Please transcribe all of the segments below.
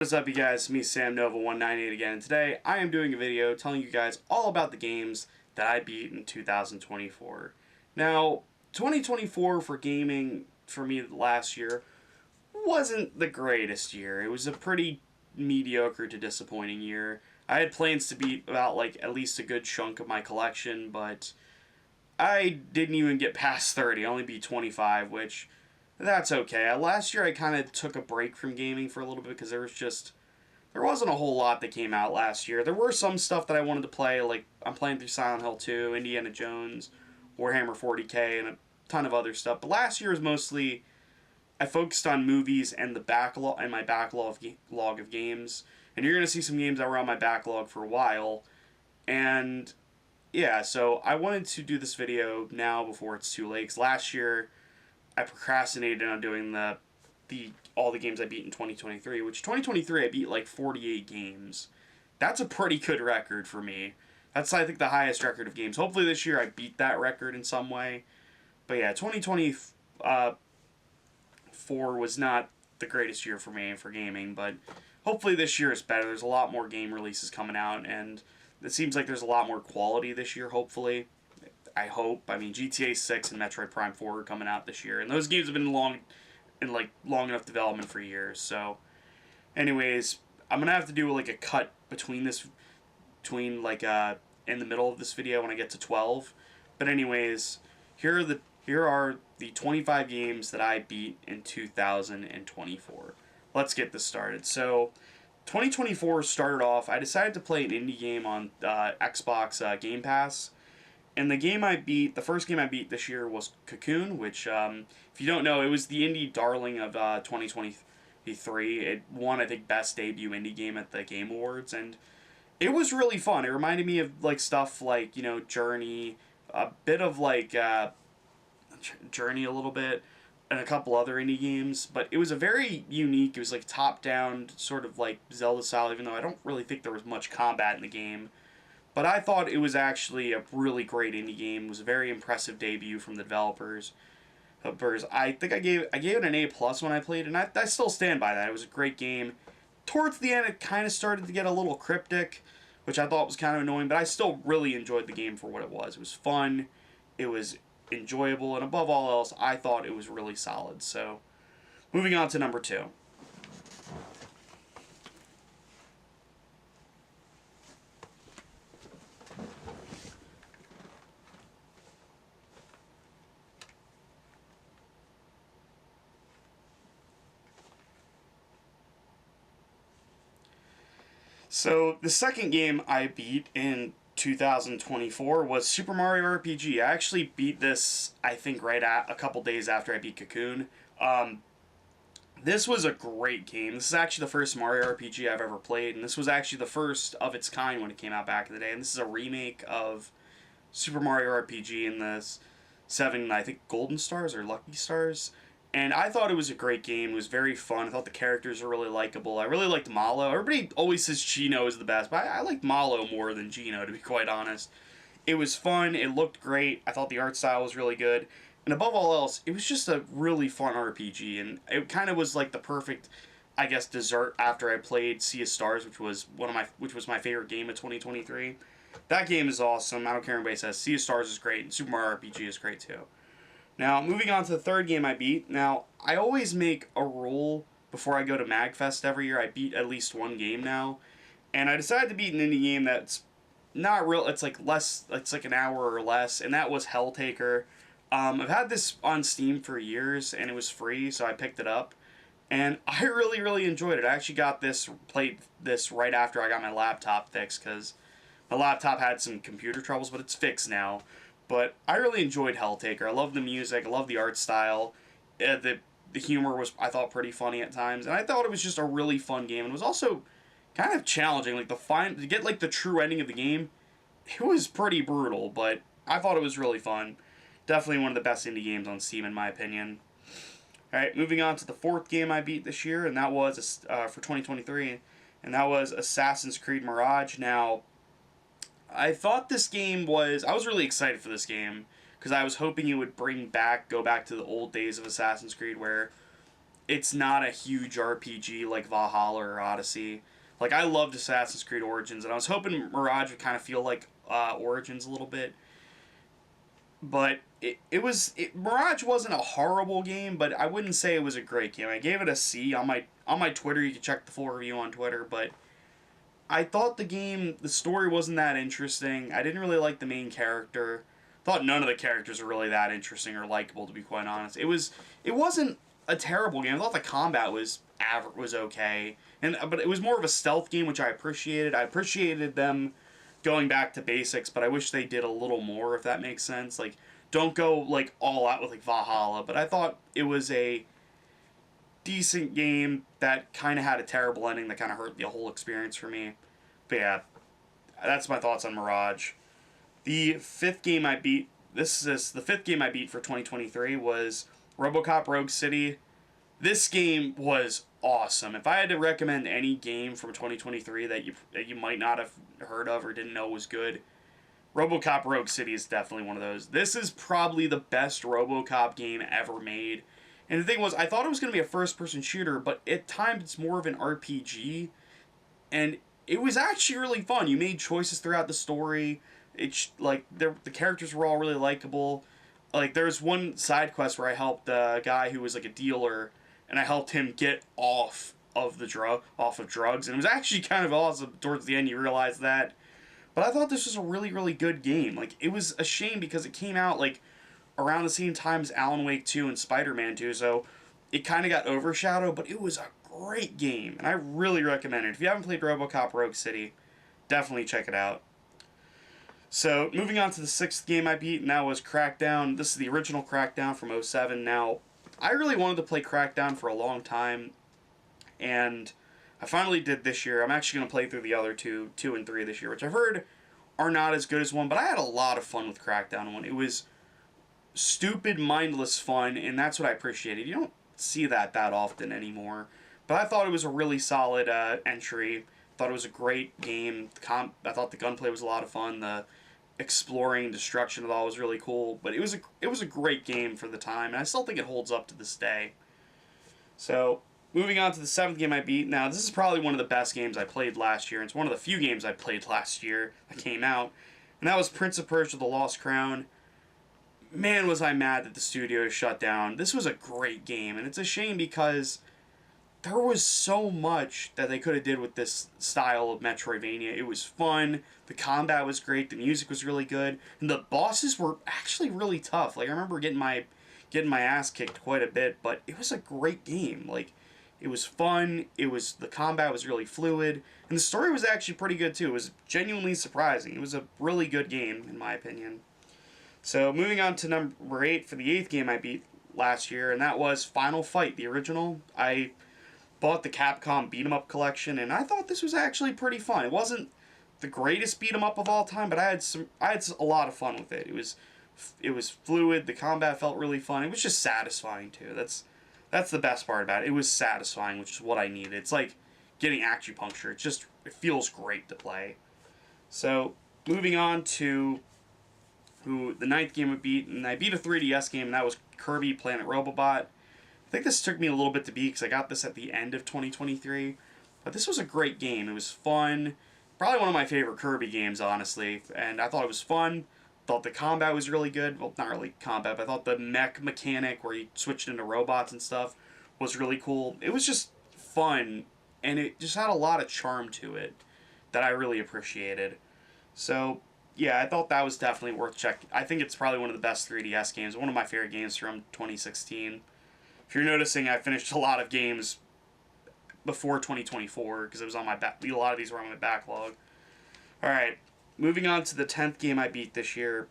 What's up, you guys? Me, Sam Nova 198 again, and today I am doing a video telling you guys all about the games that I beat in 2024. Now, 2024 for gaming for me last year wasn't the greatest year. It was a pretty mediocre to disappointing year. I had plans to beat about at least a good chunk of my collection, but I didn't even get past 30. I only beat 25, which that's okay. Last year I kind of took a break from gaming for a little bit because there wasn't a whole lot that came out last year. There were some stuff that I wanted to play, like I'm playing through Silent Hill 2, Indiana Jones, Warhammer 40k, and a ton of other stuff. But last year was mostly I focused on movies and the backlog and my backlog of games. And you're gonna see some games that were on my backlog for a while. And yeah, so I wanted to do this video now before it's too late. 'Cause last year I procrastinated on doing all the games I beat in 2023, which 2023 I beat like 48 games. That's a pretty good record for me. That's, I think, the highest record of games. Hopefully this year I beat that record in some way. But yeah, 2024 was not the greatest year for me for gaming, but hopefully this year is better. There's a lot more game releases coming out, and it seems like there's a lot more quality this year, hopefully. I hope. I mean, GTA 6 and Metroid Prime 4 are coming out this year, and those games have been long enough development for years. So, anyways, I'm gonna have to do like a cut between in the middle of this video when I get to 12. But anyways, here are the 25 games that I beat in 2024. Let's get this started. So, 2024 started off. I decided to play an indie game on Xbox Game Pass. And the first game I beat this year was Cocoon, which, if you don't know, it was the indie darling of 2023. It won, I think, Best Debut Indie Game at the Game Awards, and it was really fun. It reminded me of, stuff like, Journey, a bit of, Journey a little bit, and a couple other indie games, but it was a very unique, it was, top-down, sort of, Zelda style, even though I don't really think there was much combat in the game. But I thought it was actually a really great indie game. It was a very impressive debut from the developers. I think I gave it an A+ when I played, and I still stand by that. It was a great game. Towards the end, it kind of started to get a little cryptic, which I thought was kind of annoying, but I still really enjoyed the game for what it was. It was fun, it was enjoyable, and above all else, I thought it was really solid. So, moving on to number 2. So, the second game I beat in 2024 was Super Mario RPG. I actually beat this, I think, a couple days after I beat Cocoon. This was a great game. This is actually the first Mario RPG I've ever played, and this was actually the first of its kind when it came out back in the day. And this is a remake of Super Mario RPG in the 7, I think, Golden Stars or Lucky Stars. And I thought it was a great game. It was very fun. I thought the characters were really likable. I really liked Mallow. Everybody always says Geno is the best, but I liked Mallow more than Geno, to be quite honest. It was fun. It looked great. I thought the art style was really good. And above all else, it was just a really fun RPG. And it kind of was like the perfect, I guess, dessert after I played Sea of Stars, which was my favorite game of 2023. That game is awesome. I don't care what anybody says. Sea of Stars is great, and Super Mario RPG is great too. Now, moving on to the third game I beat. Now, I always make a rule before I go to MagFest every year. I beat at least one game now. And I decided to beat an indie game that's not real. It's like an hour or less. And that was Helltaker. I've had this on Steam for years, and it was free, so I picked it up. And I really, really enjoyed it. I actually played this right after I got my laptop fixed, because my laptop had some computer troubles, but it's fixed now. But I really enjoyed Helltaker. I love the music. I love the art style. The humor was, I thought, pretty funny at times. And I thought it was just a really fun game. And it was also kind of challenging. To get the true ending of the game, it was pretty brutal. But I thought it was really fun. Definitely one of the best indie games on Steam, in my opinion. Alright, moving on to the fourth game I beat this year. And that was for 2023. And that was Assassin's Creed Mirage. Now, I thought this game I was really excited for this game, because I was hoping it would go back to the old days of Assassin's Creed, where it's not a huge RPG like Valhalla or Odyssey. Like, I loved Assassin's Creed Origins, and I was hoping Mirage would kind of feel like Origins a little bit. But Mirage wasn't a horrible game, but I wouldn't say it was a great game. I gave it a C on my Twitter. You can check the full review on Twitter, but I thought the story wasn't that interesting. I didn't really like the main character. Thought none of the characters were really that interesting or likable, to be quite honest. It wasn't a terrible game. I thought the combat was okay, but it was more of a stealth game, which I appreciated. I appreciated them going back to basics, but I wish they did a little more, if that makes sense. Like, don't go like all out with like Valhalla, but I thought it was a decent game that kind of had a terrible ending that kind of hurt the whole experience for me. But yeah, that's my thoughts on Mirage. The fifth game I beat. The fifth game I beat for 2023 was RoboCop Rogue City. This game was awesome. If I had to recommend any game from 2023 that you might not have heard of or didn't know was good, RoboCop Rogue City is definitely one of those. This is probably the best RoboCop game ever made. And the thing was, I thought it was going to be a first-person shooter, but at times it's more of an RPG. And it was actually really fun. You made choices throughout the story. It's like the characters were all really likable. Like, there's one side quest where I helped a guy who was like a dealer, and I helped him get off of drugs, and it was actually kind of awesome. Towards the end, you realize that. But I thought this was a really, really good game. Like, it was a shame because it came out like around the same time as Alan Wake 2 and Spider-Man 2, so it kind of got overshadowed. But it was a great game, and I really recommend it. If you haven't played RoboCop Rogue City, definitely check it out. So, moving on to the sixth game I beat, and that was Crackdown. This is the original Crackdown from 2007. Now, I really wanted to play Crackdown for a long time, and I finally did this year. I'm actually going to play through the other two and 3 this year, which I've heard are not as good as 1, but I had a lot of fun with Crackdown 1. It was stupid, mindless fun, and that's what I appreciated. You don't see that often anymore, but I thought it was a really solid entry. Thought it was a great game. I thought the gunplay was a lot of fun. The exploring, destruction of all was really cool, but it was a great game for the time, and I still think it holds up to this day. So, moving on to the seventh game I beat. Now, this is probably one of the best games I played last year. It's one of the few games I played last year that came out, and that was Prince of Persia: The Lost Crown. Man, was I mad that the studio shut down. This was a great game, and it's a shame because there was so much that they could have did with this style of Metroidvania. It was fun, the combat was great, the music was really good, and the bosses were actually really tough. Like, I remember getting my ass kicked quite a bit, but it was a great game. Like, it was fun, the combat was really fluid, and the story was actually pretty good too. It was genuinely surprising. It was a really good game, in my opinion. So, moving on to number 8 for the 8th game I beat last year, and that was Final Fight, the original. I bought the Capcom Beat 'em Up collection, and I thought this was actually pretty fun. It wasn't the greatest beat 'em up of all time, but I had a lot of fun with it. It was fluid. The combat felt really fun. It was just satisfying too. That's the best part about it. It was satisfying, which is what I needed. It's like getting acupuncture. It feels great to play. So, moving on to the 9th game I beat, and I beat a 3DS game, and that was Kirby Planet Robobot. I think this took me a little bit to beat because I got this at the end of 2023, but this was a great game. It was fun. Probably one of my favorite Kirby games, honestly, and I thought it was fun. Thought the combat was really good. Well, not really combat, but I thought the mech mechanic where you switched into robots and stuff was really cool. It was just fun, and it just had a lot of charm to it that I really appreciated. So, yeah, I thought that was definitely worth checking. I think it's probably one of the best 3DS games, one of my favorite games from 2016. If you're noticing, I finished a lot of games before 2024 because it was on my a lot of these were on my backlog. All right, moving on to the 10th game I beat this year.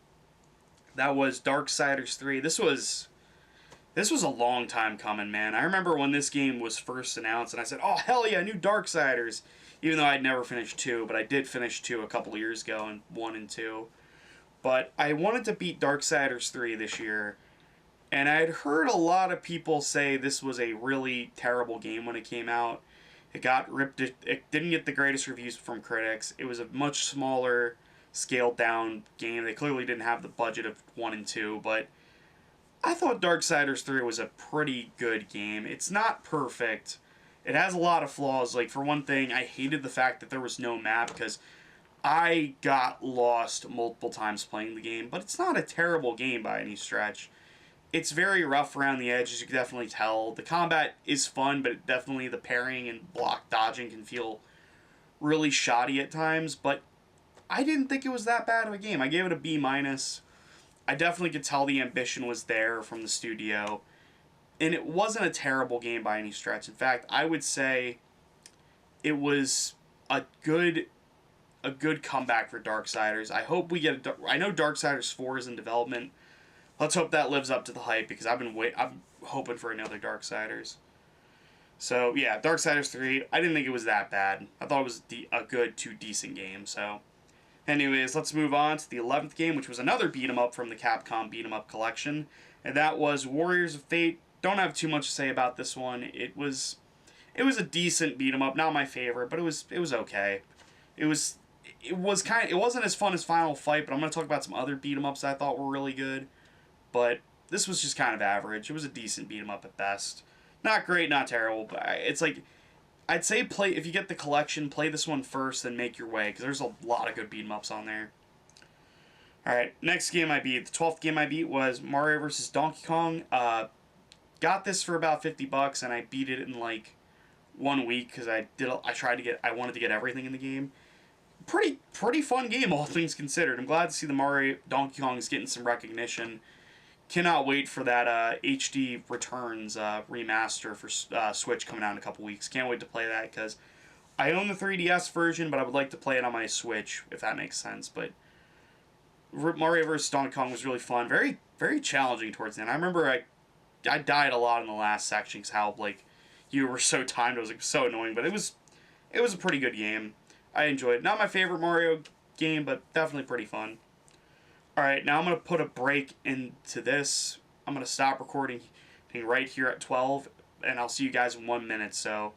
That was Darksiders 3. This was a long time coming, man. I remember when this game was first announced, and I said, "Oh hell yeah, new Darksiders!" Even though I'd never finished 2, but I did finish 2 a couple of years ago, and 1 and 2. But I wanted to beat Darksiders 3 this year. And I'd heard a lot of people say this was a really terrible game when it came out. It got ripped. It didn't get the greatest reviews from critics. It was a much smaller, scaled down game. They clearly didn't have the budget of 1 and 2, but I thought Darksiders 3 was a pretty good game. It's not perfect. It has a lot of flaws. Like, for one thing, I hated the fact that there was no map because I got lost multiple times playing the game, but it's not a terrible game by any stretch. It's very rough around the edges, you can definitely tell. The combat is fun, but definitely the parrying and block dodging can feel really shoddy at times, but I didn't think it was that bad of a game. I gave it a B minus. I definitely could tell the ambition was there from the studio, and it wasn't a terrible game by any stretch. In fact, I would say it was a good comeback for Darksiders. I hope we get I know Darksiders 4 is in development. Let's hope that lives up to the hype because I'm hoping for another Darksiders. So yeah, Darksiders 3. I didn't think it was that bad. I thought it was a good to decent game. So, anyways, let's move on to the 11th game, which was another beat 'em up from the Capcom beat 'em up collection, and that was Warriors of Fate. Don't have too much to say about this one. It was a decent beat 'em up, not my favorite, but it was okay. It wasn't as fun as Final Fight, but I'm gonna talk about some other beat 'em ups I thought were really good. But this was just kind of average. It was a decent beat 'em up at best. Not great, not terrible, but it's like I'd say if you get the collection, play this one first, then make your way because there's a lot of good beat 'em ups on there. All right, next game I beat. The 12th game I beat was Mario vs. Donkey Kong. Got this for about $50, and I beat it in like 1 week because I wanted to get everything in the game. Pretty fun game, all things considered. I'm glad to see the Mario Donkey Kong is getting some recognition. Cannot wait for that HD Returns remaster for Switch coming out in a couple weeks. Can't wait to play that because I own the 3DS version, but I would like to play it on my Switch if that makes sense. But Mario vs. Donkey Kong was really fun, very very challenging towards the end. I remember I died a lot in the last section because how like you were so timed. It was like so annoying, but it was a pretty good game. I enjoyed it. Not my favorite Mario game, but definitely pretty fun. Alright, now I'm going to put a break into this. I'm going to stop recording right here at 12, and I'll see you guys in 1 minute. So,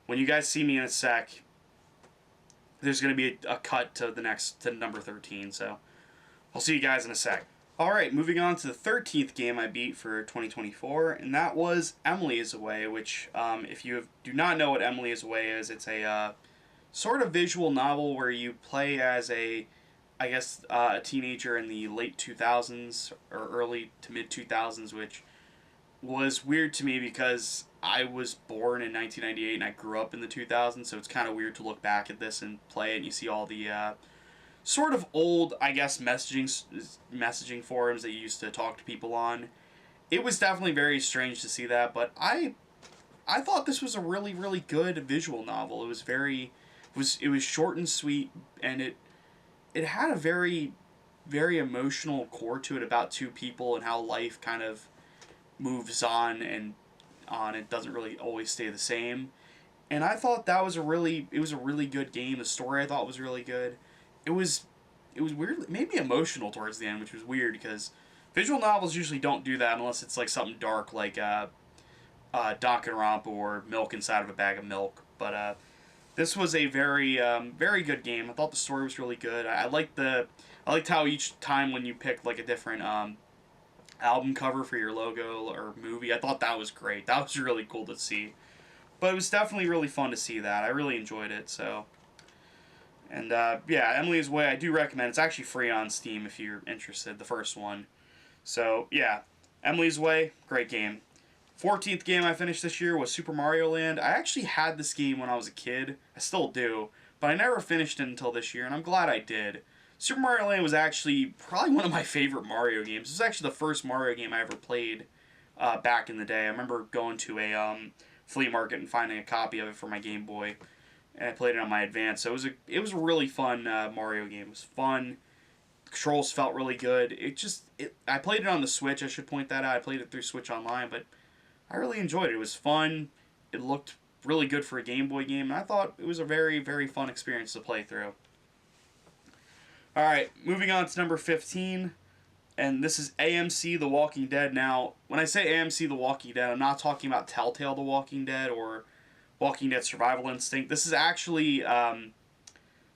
when you guys see me in a sec, there's going to be a cut to number 13. So, I'll see you guys in a sec. Alright, moving on to the 13th game I beat for 2024, and that was Emily is Away, which, if you do not know what Emily is Away is, it's a sort of visual novel where you play as a teenager in the late 2000s or early to mid 2000s, which was weird to me because I was born in 1998 and I grew up in the 2000s, so it's kind of weird to look back at this and play it and you see all the sort of old, I guess, messaging forums that you used to talk to people on. It was definitely very strange to see that, but I thought this was a really, really good visual novel. It was short and sweet, and it had a very, very emotional core to it about two people and how life kind of moves on and on. It doesn't really always stay the same. And I thought it was a really good game. The story I thought was really good. It was weird, maybe emotional towards the end, which was weird because visual novels usually don't do that unless it's like something dark like Danganronpa or Milk Inside of a Bag of Milk. But this was a very very good game. I thought the story was really good. I liked how each time when you picked like a different album cover for your logo or movie, I thought that was great. That was really cool to see. But it was definitely really fun to see that. I really enjoyed it. So, and yeah, Emily's Way I do recommend. It's actually free on Steam if you're interested. The first one. So yeah, Emily's Way, great game. 14th game I finished this year was Super Mario Land. I actually had this game when I was a kid. I still do. But I never finished it until this year, and I'm glad I did. Super Mario Land was actually probably one of my favorite Mario games. It was actually the first Mario game I ever played back in the day. I remember going to a flea market and finding a copy of it for my Game Boy, and I played it on my Advance. So it was a really fun Mario game. It was fun. The controls felt really good. I played it on the Switch, I should point that out. I played it through Switch Online, but I really enjoyed it. It was fun. It looked really good for a Game Boy game, and I thought it was a very, very fun experience to play through. Alright, moving on to number 15, and this is AMC The Walking Dead. Now, when I say AMC The Walking Dead, I'm not talking about Telltale The Walking Dead or Walking Dead Survival Instinct. This is actually, I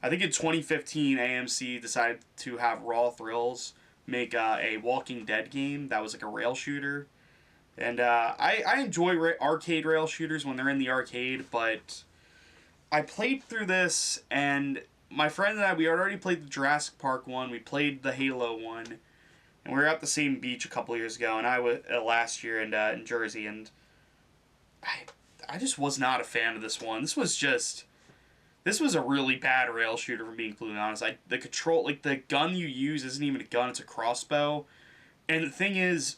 think in 2015, AMC decided to have Raw Thrills, make a Walking Dead game that was like a rail shooter. And I enjoy arcade rail shooters when they're in the arcade, but I played through this, and my friend and I, we had already played the Jurassic Park one, we played the Halo one, and we were at the same beach a couple years ago, and I was last year in Jersey, and I just was not a fan of this one. This was a really bad rail shooter, for being completely honest. The control, like, the gun you use isn't even a gun, it's a crossbow. And the thing is,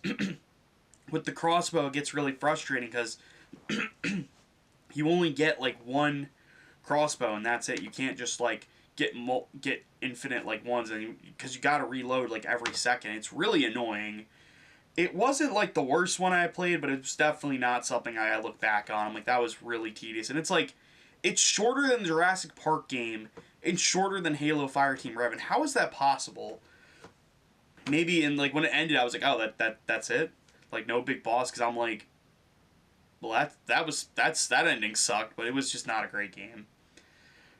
with the crossbow, it gets really frustrating because you only get, like, one crossbow, and that's it. You can't just, like, get infinite, like, ones, because you gotta reload, like, every second. It's really annoying. It wasn't, like, the worst one I played, but it's definitely not something I look back on. I'm like, that was really tedious. And it's, like, it's shorter than the Jurassic Park game, and shorter than Halo Fireteam Revan. How is that possible? Maybe in, like, when it ended, I was like, oh, that's it? Like, no big boss, because I'm like, well, that ending sucked, but it was just not a great game.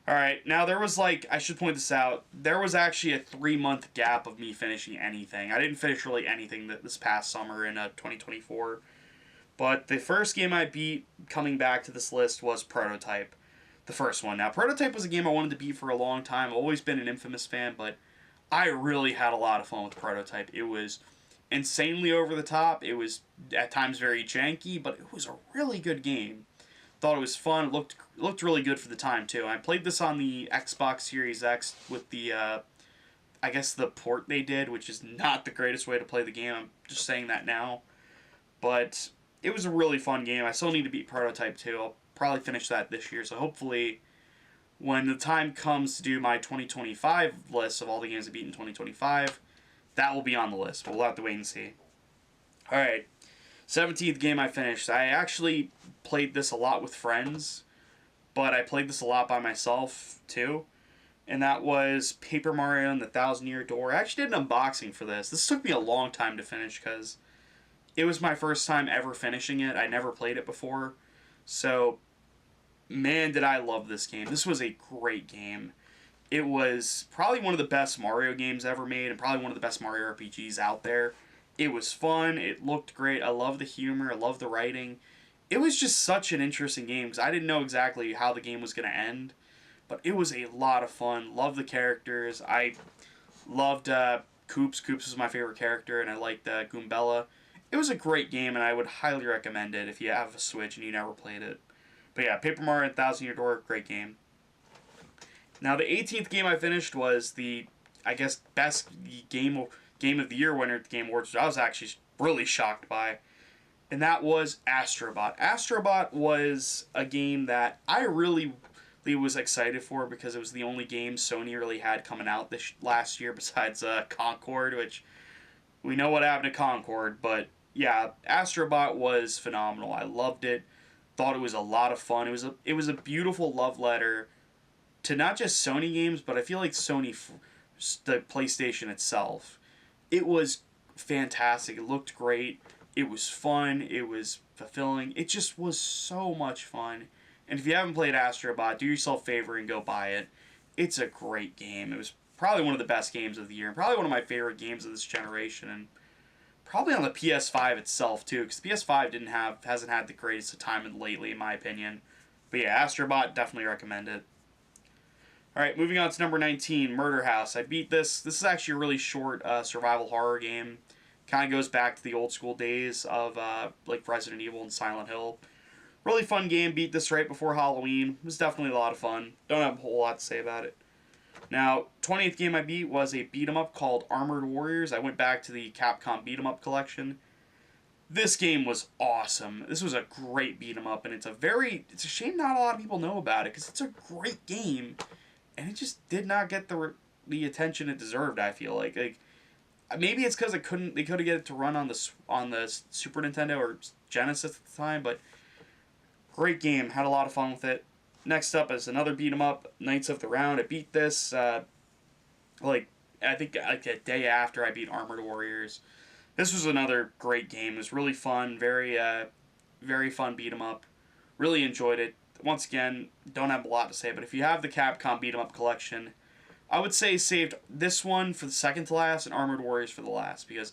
Alright, now there was, like, I should point this out, there was actually a 3-month gap of me finishing anything. I didn't finish really anything this past summer in 2024. But the first game I beat coming back to this list was Prototype. The first one. Now, Prototype was a game I wanted to beat for a long time. I've always been an Infamous fan, but I really had a lot of fun with Prototype. It was insanely over the top. It was at times very janky, but it was a really good game. Thought it was fun. It looked really good for the time too. I played this on the Xbox Series X with the I guess the port they did, which is not the greatest way to play the game. I'm just saying that now. But it was a really fun game. I still need to beat Prototype too. I'll probably finish that this year. So hopefully when the time comes to do my 2025 list of all the games I beat in 2025, that will be on the list. But we'll have to wait and see. Alright. 17th game I finished. I actually played this a lot with friends, but I played this a lot by myself too. And that was Paper Mario and the Thousand Year Door. I actually did an unboxing for this. This took me a long time to finish because it was my first time ever finishing it. I never played it before. So, man, did I love this game. This was a great game. It was probably one of the best Mario games ever made, and probably one of the best Mario RPGs out there. It was fun. It looked great. I love the humor. I love the writing. It was just such an interesting game because I didn't know exactly how the game was going to end. But it was a lot of fun. Loved the characters. I loved Koops. Koops was my favorite character, and I liked Goombella. It was a great game, and I would highly recommend it if you have a Switch and you never played it. But yeah, Paper Mario and Thousand Year Door, great game. Now, the 18th game I finished was the, I guess, best game of the year winner at the Game Awards, which I was actually really shocked by. And that was Astrobot. Astrobot was a game that I really was excited for because it was the only game Sony really had coming out this last year besides Concord, which we know what happened to Concord, but yeah, Astrobot was phenomenal. I loved it. Thought it was a lot of fun. It was a beautiful love letter to not just Sony games, but I feel like Sony, the PlayStation itself. It was fantastic. It looked great. It was fun. It was fulfilling. It just was so much fun. And if you haven't played Astrobot, do yourself a favor and go buy it. It's a great game. It was probably one of the best games of the year, and probably one of my favorite games of this generation, and probably on the PS5 itself too, because the PS5 hasn't had the greatest of time lately, in my opinion. But yeah, Astrobot, definitely recommend it. Alright, moving on to number 19, Murder House. I beat this. This is actually a really short survival horror game. Kind of goes back to the old school days of like Resident Evil and Silent Hill. Really fun game. Beat this right before Halloween. It was definitely a lot of fun. Don't have a whole lot to say about it. Now, 20th game I beat was a beat-em-up called Armored Warriors. I went back to the Capcom beat-em-up collection. This game was awesome. This was a great beat-em-up, and it's a shame not a lot of people know about it, because it's a great game, and it just did not get the attention it deserved, I feel like. Maybe it's because they couldn't get it to run on the Super Nintendo or Genesis at the time, but great game. Had a lot of fun with it. Next up is another beat 'em up, Knights of the Round. I beat this I think a day after I beat Armored Warriors. This was another great game. It was really fun, very fun beat 'em up. Really enjoyed it. Once again, don't have a lot to say, but if you have the Capcom beat 'em up collection, I would say saved this one for the second to last and Armored Warriors for the last, because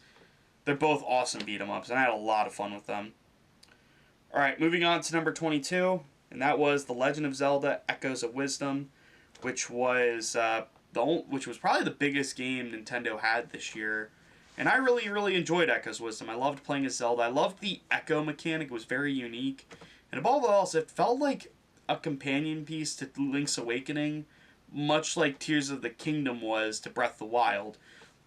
they're both awesome beat 'em ups, and I had a lot of fun with them. Alright, moving on to number 22, and that was The Legend of Zelda Echoes of Wisdom, which was probably the biggest game Nintendo had this year. And I really, really enjoyed Echoes of Wisdom. I loved playing as Zelda. I loved the echo mechanic. It was very unique. And above all else, it felt like a companion piece to Link's Awakening, much like Tears of the Kingdom was to Breath of the Wild.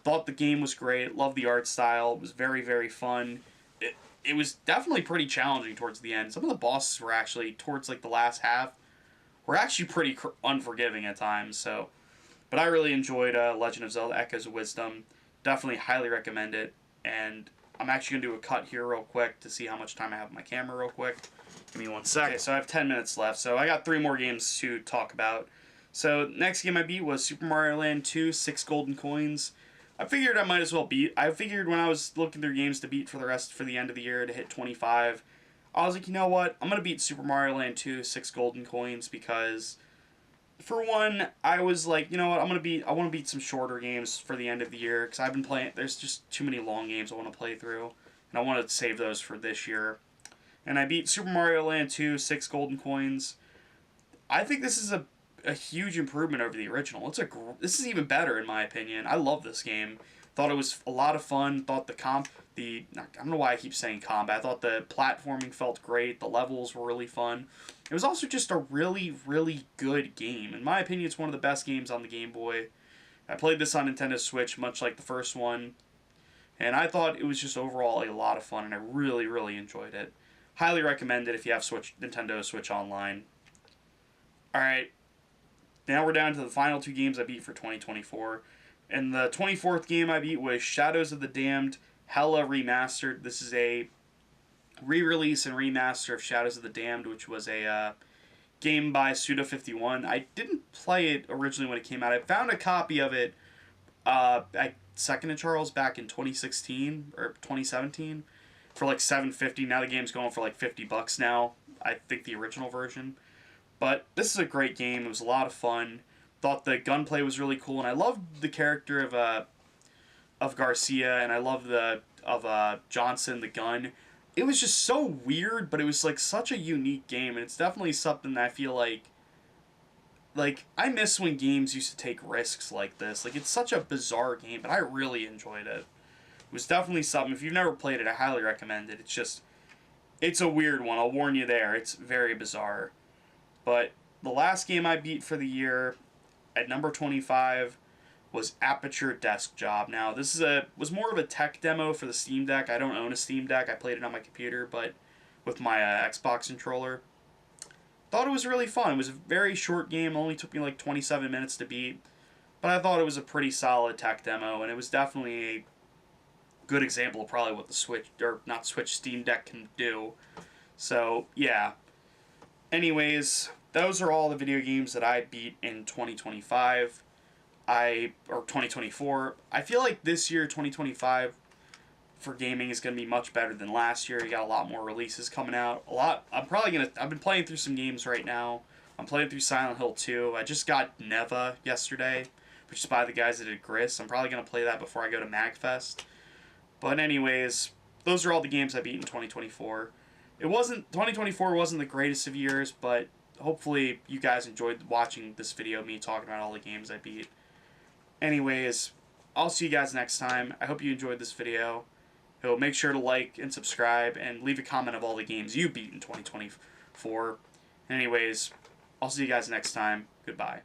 Thought the game was great. Loved the art style. It was very, very fun. It was definitely pretty challenging towards the end. Some of the bosses were actually, towards like the last half, were actually pretty unforgiving at times. So, but I really enjoyed Legend of Zelda Echoes of Wisdom. Definitely highly recommend it. And I'm actually going to do a cut here real quick to see how much time I have on my camera real quick. Give me 1 second. Okay, so I have 10 minutes left. So I got 3 more games to talk about. So next game I beat was Super Mario Land 2, 6 golden coins. I figured I might as well beat. I figured when I was looking through games to beat for the end of the year to hit 25, I was like, you know what? I'm going to beat Super Mario Land 2, 6 golden coins, because for one, I was like, you know what? I want to beat some shorter games for the end of the year, because I've been playing, there's just too many long games I want to play through, and I want to save those for this year. And I beat Super Mario Land 2, 6 golden coins. I think this is a huge improvement over the original. This is even better in my opinion. I love this game. Thought it was a lot of fun. Thought I don't know why I keep saying combat. I thought the platforming felt great. The levels were really fun. It was also just a really, really good game. In my opinion, it's one of the best games on the Game Boy. I played this on Nintendo Switch, much like the first one, and I thought it was just overall a lot of fun, and I really, really enjoyed it. Highly recommend it if you have Nintendo Switch Online. Alright, now we're down to the final 2 games I beat for 2024. And the 24th game I beat was Shadows of the Damned Hella Remastered. This is a re-release and remaster of Shadows of the Damned, which was a game by Suda51. I didn't play it originally when it came out. I found a copy of it at Second and Charles back in 2016 or 2017 for like $7.50. Now the game's going for like $50 now. I think the original version. But this is a great game. It was a lot of fun. Thought the gunplay was really cool, and I loved the character of Garcia, and I loved of Johnson, the gun. It was just so weird, but it was like such a unique game, and it's definitely something that I feel like I miss when games used to take risks like this. Like, it's such a bizarre game, but I really enjoyed it. It was definitely something. If you've never played it, I highly recommend it. It's a weird one. I'll warn you there. It's very bizarre. But the last game I beat for the year, at number 25, was Aperture Desk Job. Now, this was more of a tech demo for the Steam Deck. I don't own a Steam Deck. I played it on my computer, but with my Xbox controller. Thought it was really fun. It was a very short game. It only took me like 27 minutes to beat. But I thought it was a pretty solid tech demo, and it was definitely a good example of probably what the Steam Deck can do. So, yeah. Anyways, those are all the video games that I beat in 2025. Or 2024. I feel like this year, 2025, for gaming is going to be much better than last year. You got a lot more releases coming out. I've been playing through some games right now. I'm playing through Silent Hill 2. I just got Neva yesterday, which is by the guys that did Gris. I'm probably going to play that before I go to MagFest. But anyways, those are all the games I beat in 2024. 2024 wasn't the greatest of years, but hopefully you guys enjoyed watching this video, me talking about all the games I beat. Anyways, I'll see you guys next time. I hope you enjoyed this video. So make sure to like and subscribe and leave a comment of all the games you beat in 2024. Anyways, I'll see you guys next time. Goodbye.